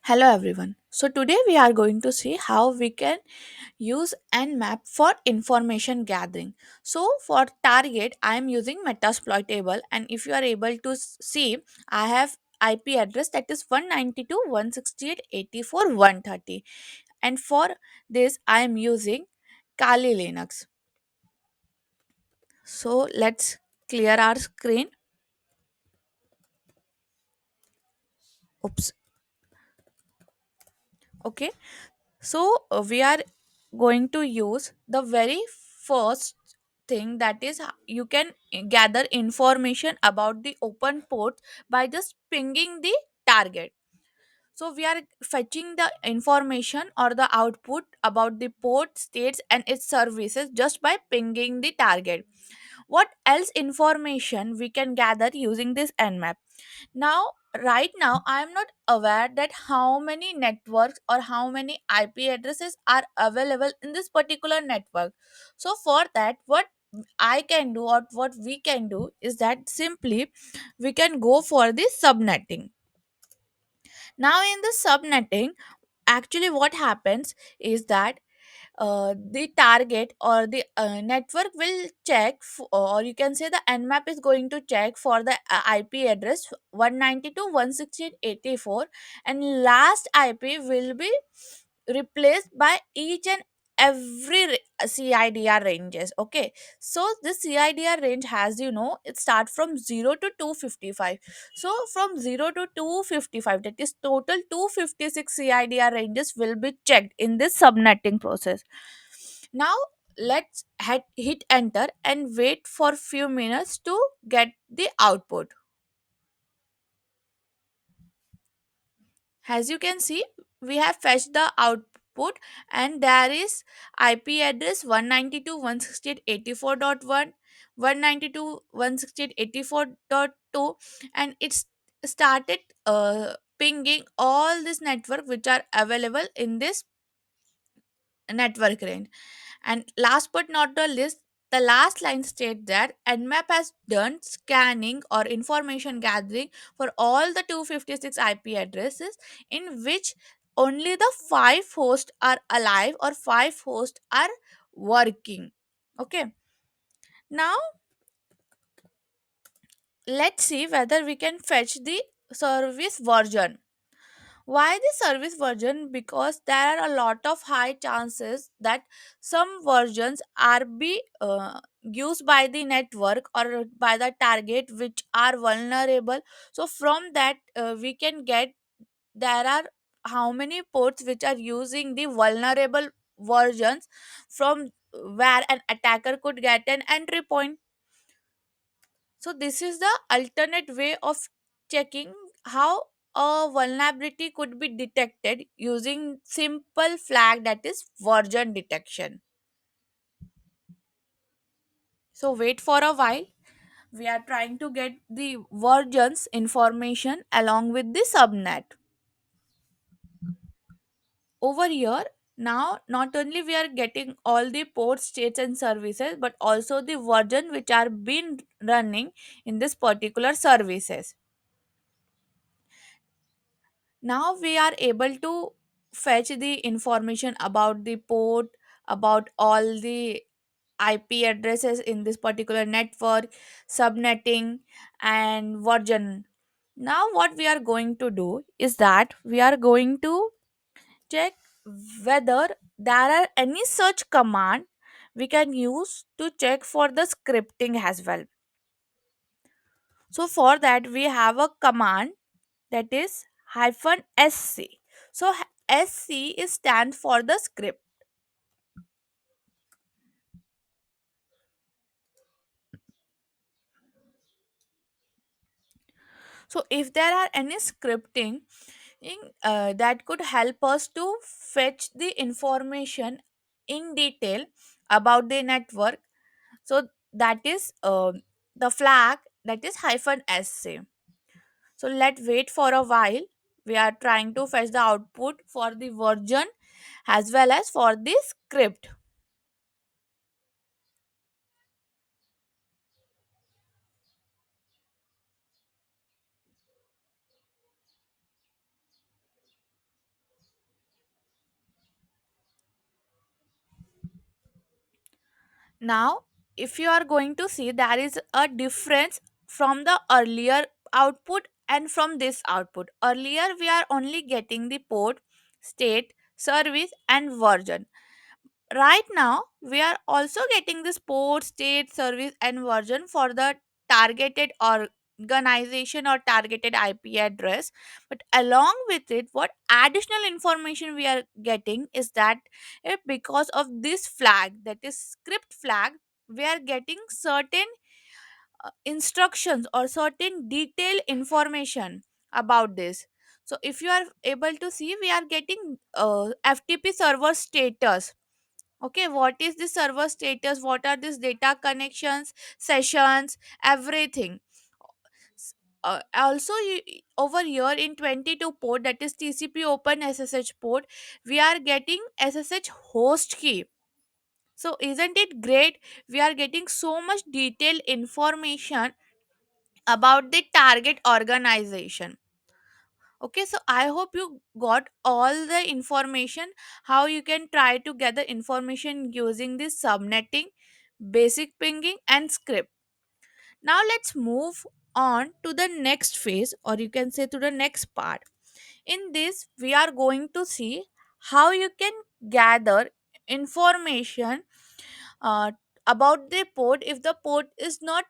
Hello everyone. So today we are going to see how we can use Nmap for information gathering. So for target I am using Metasploit table, and if you are able to see, I have IP address that is 192.168.84.130, and for this I am using Kali Linux. So let's clear our screen. Oops. Okay. So we are going to use the very first thing, that is you can gather information about the open port by just pinging the target. So we are fetching the information or the output about the port states and its services just by pinging the target. What else information we can gather using this nmap? Now, right now, I am not aware that how many networks or how many IP addresses are available in this particular network. So, for that, what I can do or what we can do is that simply we can go for the subnetting. Now, in the subnetting, actually, what happens is that the target or the network will check or you can say the nmap is going to check for the ip address 192.168.84, and last ip will be replaced by each and every CIDR ranges. Okay, so this CIDR range, has it start from 0 to 255. So from 0 to 255, that is total 256 CIDR ranges will be checked in this subnetting process. Now hit enter and wait for few minutes to get the output. As you can see, we have fetched the output, and there is IP address 192.168.84.1, 192.168.84.2, and it's started pinging all this network which are available in this network range. And last but not the least, the last line states that Nmap has done scanning or information gathering for all the 256 IP addresses in which only the 5 hosts are alive or 5 hosts are working. Okay. Now let's see whether we can fetch the service version. Why the service version? Because there are a lot of high chances that some versions are be used by the network or by the target which are vulnerable. So from that we can get, there are how many ports which are using the vulnerable versions, from where an attacker could get an entry point. So this is the alternate way of checking how a vulnerability could be detected using simple flag, that is version detection. So wait for a while. We are trying to get the versions information along with the subnet. Over here, now not only we are getting all the port states and services, but also the version which are been running in this particular services. Now we are able to fetch the information about the port, about all the IP addresses in this particular network, subnetting, and version. Now what we are going to do is that we are going to check whether there are any such command we can use to check for the scripting as well. So for that we have a command, that is -sc. So sc is stand for the script. So if there are any scripting that could help us to fetch the information in detail about the network, so that is the flag, that is -sc. So let's wait for a while. We are trying to fetch the output for the version as well as for the script. Now, if you are going to see, there is a difference from the earlier output and from this output. Earlier, we are only getting the port, state, service, and version. Right now, we are also getting this port, state, service, and version for the targeted organization or targeted IP address. But along with it, what additional information we are getting is that because of this flag, that is script flag, we are getting certain instructions or certain detailed information about this. So if you are able to see, we are getting FTP server status. Okay, what is the server status, what are these data connections, sessions, everything. Also, over here in 22 port, that is TCP open SSH port, we are getting SSH host key. So isn't it great? We are getting so much detailed information about the target organization. Okay, so I hope you got all the information how you can try to gather information using this subnetting, basic pinging, and script. Now let's move on to the next phase, or you can say to the next part. In this, we are going to see how you can gather information uh, about the port if the port is not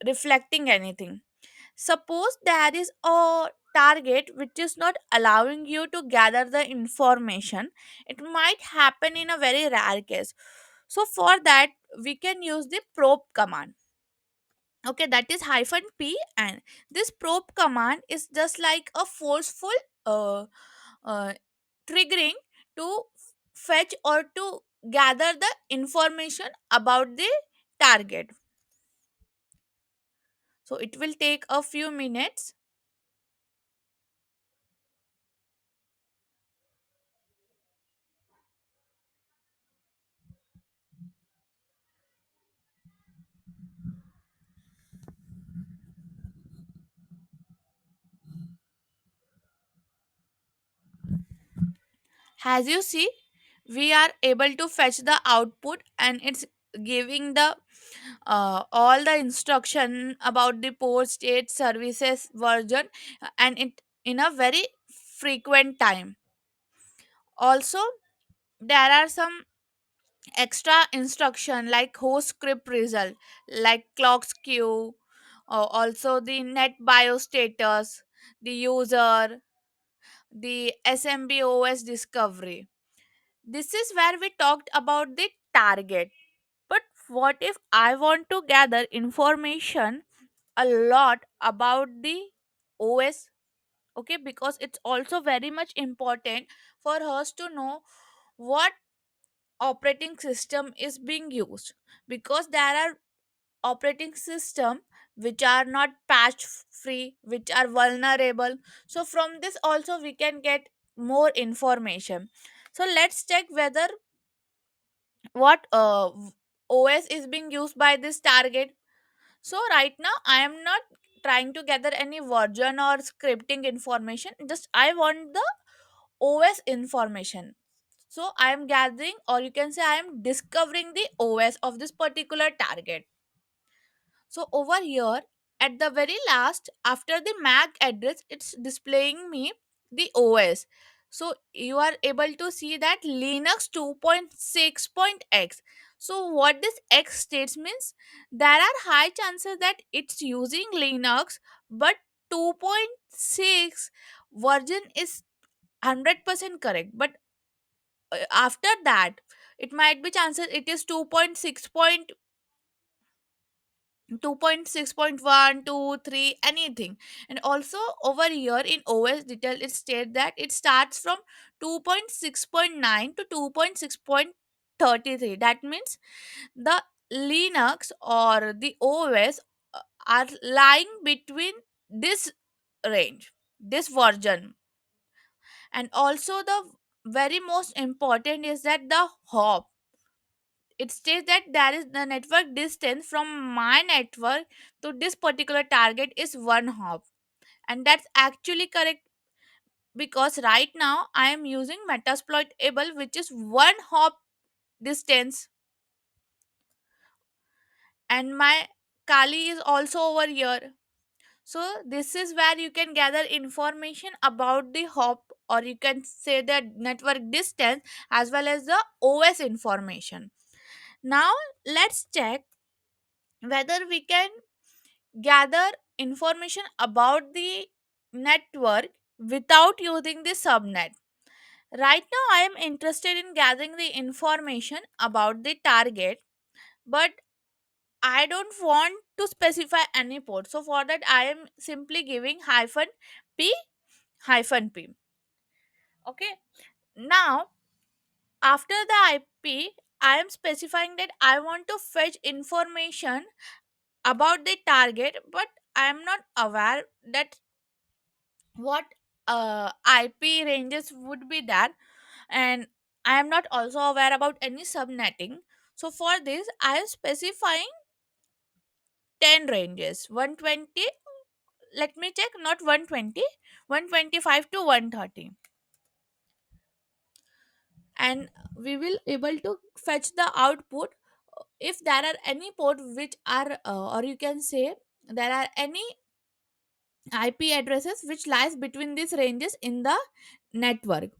reflecting anything. Suppose there is a target which is not allowing you to gather the information. It might happen in a very rare case. So, for that, we can use the probe command. Okay, that is hyphen p, and this probe command is just like a forceful uh, uh, triggering to fetch or to gather the information about the target. So, it will take a few minutes. As you see, we are able to fetch the output, and it's giving the all the instruction about the port, state, services, version, and it in a very frequent time. Also, there are some extra instruction like host script result, like clock skew, also the net bio status, the user, the SMBOS discovery. This is where we talked about the target. But what if I want to gather information a lot about the OS? Okay, because it's also very much important for us to know what operating system is being used, because there are operating system which are not patch free, which are vulnerable. So from this also we can get more information. So let's check whether what OS is being used by this target. So right now I am not trying to gather any version or scripting information, just I want the OS information. So I am gathering, or you can say I am discovering the OS of this particular target. So over here at the very last, after the MAC address, it's displaying me the OS. So you are able to see that Linux 2.6.x. So what this X states means, there are high chances that it's using Linux, but 2.6 version is 100% correct. But after that, it might be chances it is 2.6.1, 2, 3, anything. And also over here in OS detail, it states that it starts from 2.6.9 to 2.6.33. That means the Linux or the OS are lying between this range, this version. And also the very most important is that the hop, it states that there is the network distance from my network to this particular target is one hop. And that's actually correct, because right now I am using metasploitable, which is one hop distance. and my Kali is also over here. So this is where you can gather information about the hop, or you can say the network distance, as well as the OS information. Now let's check whether we can gather information about the network without using the subnet. Right now I am interested in gathering the information about the target, but I don't want to specify any port. So for that I am simply giving p -p. Okay. Now after the IP, I am specifying that I want to fetch information about the target, but I am not aware that what IP ranges would be that, and I am not also aware about any subnetting. So for this, I am specifying 10 ranges, 120. Let me check, not 120, 125 to 130, and we will able to fetch the output if there are any port which are or you can say there are any IP addresses which lies between these ranges in the network.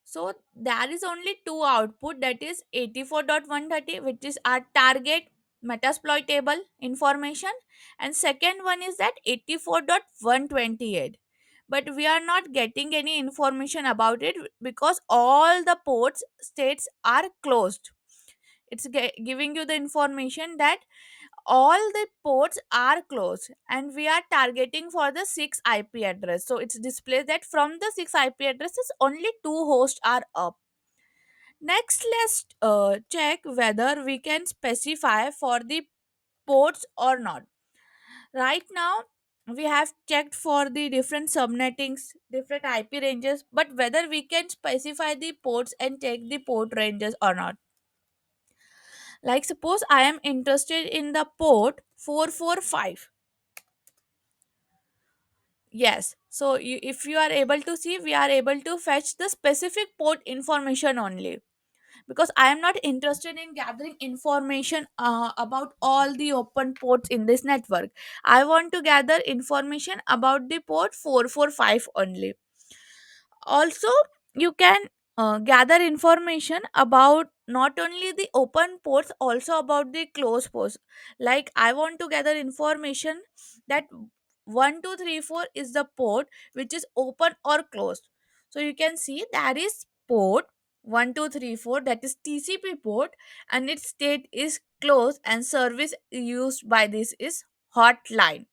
So there is only two output, that is 84.130, which is our target metasploitable information, and second one is that 84.128. But we are not getting any information about it because all the ports states are closed. It's giving you the information that all the ports are closed and we are targeting for the 6 IP address. So it's displayed that from the 6 IP addresses only two hosts are up. Next, let's check whether we can specify for the ports or not. Right now we have checked for the different subnettings, different IP ranges, but whether we can specify the ports and check the port ranges or not. Like suppose I am interested in the port 445. Yes. So if you are able to see, we are able to fetch the specific port information only, because I am not interested in gathering information about all the open ports in this network. I want to gather information about the port 445 only. Also, you can gather information about not only the open ports, also about the closed ports. Like I want to gather information that 1234 is the port which is open or closed. So you can see there is port 1234, that is TCP port, and its state is closed and service used by this is hotline.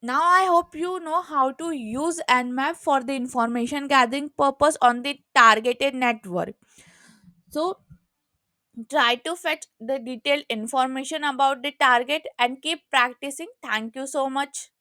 Now I hope you know how to use Nmap for the information gathering purpose on the targeted network. So try to fetch the detailed information about the target and keep practicing. Thank you so much.